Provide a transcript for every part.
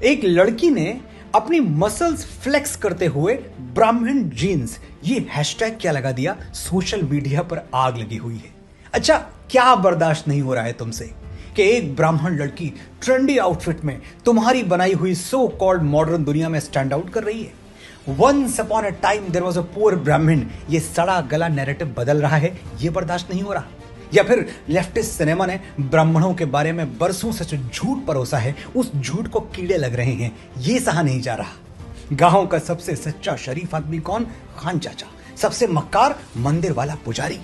एक लड़की ने अपनी मसल्स फ्लेक्स करते हुए ब्राह्मण जीन्स ये हैशटैग क्या लगा दिया, सोशल मीडिया पर आग लगी हुई है। अच्छा, क्या बर्दाश्त नहीं हो रहा है तुमसे कि एक ब्राह्मण लड़की ट्रेंडी आउटफिट में तुम्हारी बनाई हुई सो कॉल्ड मॉडर्न दुनिया में स्टैंड आउट कर रही है। Once upon a time there was a poor Brahmin, ये सड़ा गला नैरेटिव बदल रहा है, ये बर्दाश्त नहीं हो रहा। या फिर लेफ्टिस्ट सिनेमा ने ब्राह्मणों के बारे में बरसों से जो झूठ परोसा है, उस झूठ को कीड़े लग रहे हैं, ये सहा नहीं जा रहा। गांव का सबसे सच्चा शरीफ आदमी कौन? खान चाचा। सबसे मक्कार मंदिर वाला पुजारी।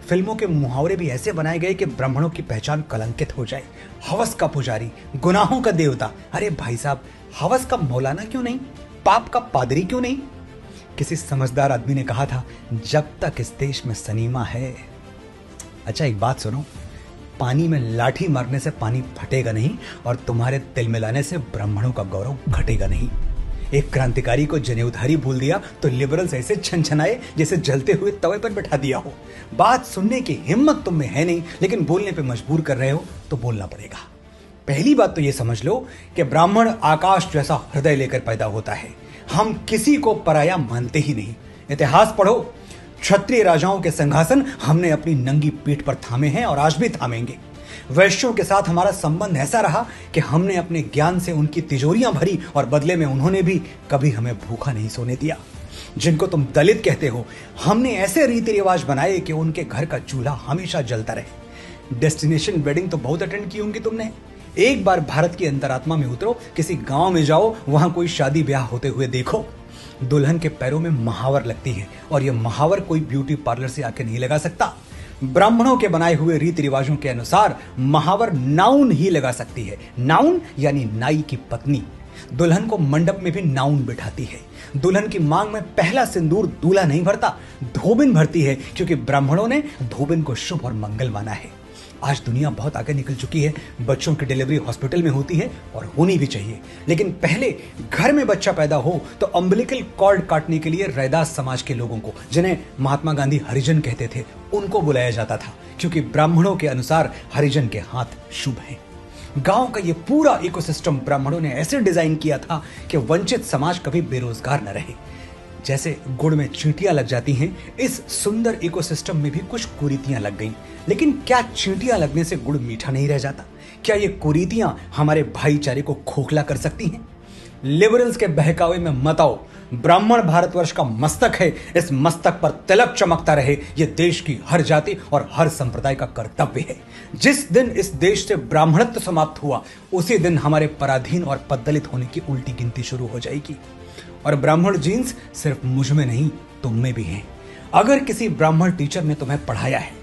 फिल्मों के मुहावरे भी ऐसे बनाए गए कि ब्राह्मणों की पहचान कलंकित हो जाए। हवस का पुजारी, गुनाहों का देवता। अरे भाई साहब, हवस का मौलाना क्यों नहीं? पाप का पादरी क्यों नहीं? किसी समझदार आदमी ने कहा था, जब तक इस देश में सनीमा है। अच्छा, एक बात सुनो, पानी में लाठी मारने से पानी फटेगा नहीं और तुम्हारे तिल मिलाने से ब्राह्मणों का गौरव घटेगा नहीं। एक क्रांतिकारी को जनेऊधारी भूल दिया तो लिबरल्स ऐसे छनछनाए जैसे जलते हुए तवे पर बैठा दिया हो। बात सुनने की हिम्मत तुम में है नहीं, लेकिन बोलने पे मजबूर कर रहे हो तो बोलना पड़ेगा। पहली बात तो ये समझ लो कि ब्राह्मण आकाश जैसा हृदय लेकर पैदा होता है। हम किसी को पराया मानते ही नहीं। इतिहास पढ़ो, क्षत्रिय राजाओं के सिंहासन हमने अपनी नंगी पीठ पर थामे हैं और आज भी थामेंगे। वैश्यों के साथ हमारा संबंध ऐसा रहा कि हमने अपने ज्ञान से उनकी तिजोरियां भरी और बदले में उन्होंने भी कभी हमें भूखा नहीं सोने दिया। जिनको तुम दलित कहते हो, हमने ऐसे रीति रिवाज बनाए कि उनके घर का चूल्हा हमेशा जलता रहे। डेस्टिनेशन वेडिंग तो बहुत अटेंड की होंगी तुमने। एक बार भारत की अंतरात्मा में उतरो, किसी गांव में जाओ, वहां कोई शादी ब्याह होते हुए देखो, दुल्हन के पैरों में महावर लगती है और यह महावर कोई ब्यूटी पार्लर से आके नहीं लगा सकता। ब्राह्मणों के बनाए हुए रीति रिवाजों के अनुसार महावर नाउन ही लगा सकती है। नाउन यानी नाई की पत्नी। दुल्हन को मंडप में भी नाउन बिठाती है। दुल्हन की मांग में पहला सिंदूर दूल्हा नहीं भरता, धोबिन भरती है, क्योंकि ब्राह्मणों ने धोबिन को शुभ और मंगल माना है। आज दुनिया बहुत आगे निकल चुकी है। बच्चों की डिलीवरी हॉस्पिटल में होती है और होनी भी चाहिए, लेकिन पहले घर में बच्चा पैदा हो तो अम्बिलिकल कॉर्ड काटने के लिए रैदास समाज के लोगों को, जिन्हें महात्मा गांधी हरिजन कहते थे, उनको बुलाया जाता था, क्योंकि ब्राह्मणों के अनुसार हरिजन के हाथ शुभ हैं। गांव का ये पूरा इकोसिस्टम ब्राह्मणों ने ऐसे डिजाइन किया था कि वंचित समाज कभी बेरोजगार न रहे। जैसे गुड़ में चींटियां लग जाती हैं, इस सुंदर इकोसिस्टम में भी कुछ कुरीतियां लग गईं। लेकिन क्या चींटियां लगने से गुड़ मीठा नहीं रह जाता? क्या ये कुरीतियां हमारे भाईचारे को खोखला कर सकती हैं? लिबरल्स के बहकावे में मत आओ। ब्राह्मण भारतवर्ष का मस्तक है, इस मस्तक पर तिलक चमकता रहे, यह देश की हर जाति और हर संप्रदाय का कर्तव्य है। जिस दिन इस देश से ब्राह्मणत्व समाप्त हुआ, उसी दिन हमारे पराधीन और पददलित होने की उल्टी गिनती शुरू हो जाएगी। और ब्राह्मण जीन्स सिर्फ मुझ में नहीं, तुम में भी हैं। अगर किसी ब्राह्मण टीचर ने तुम्हें पढ़ाया है,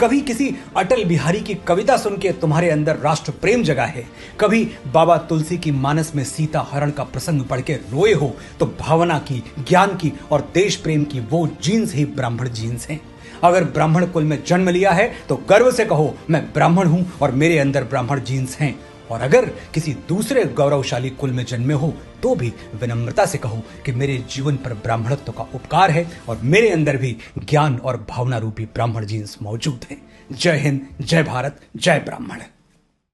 कभी किसी अटल बिहारी की कविता सुन के तुम्हारे अंदर राष्ट्र प्रेम जगा है, कभी बाबा तुलसी की मानस में सीता हरण का प्रसंग पढ़ के रोए हो, तो भावना की, ज्ञान की और देश प्रेम की वो जीन्स ही ब्राह्मण जीन्स हैं। अगर ब्राह्मण कुल में जन्म लिया है तो गर्व से कहो, मैं ब्राह्मण हूं और मेरे अंदर ब्राह्मण जीन्स हैं। और अगर किसी दूसरे गौरवशाली कुल में जन्मे हो तो भी विनम्रता से कहो कि मेरे जीवन पर ब्राह्मणत्व का उपकार है और मेरे अंदर भी ज्ञान और भावना रूपी ब्राह्मण जीन्स मौजूद है। जय हिंद, जय भारत, जय ब्राह्मण।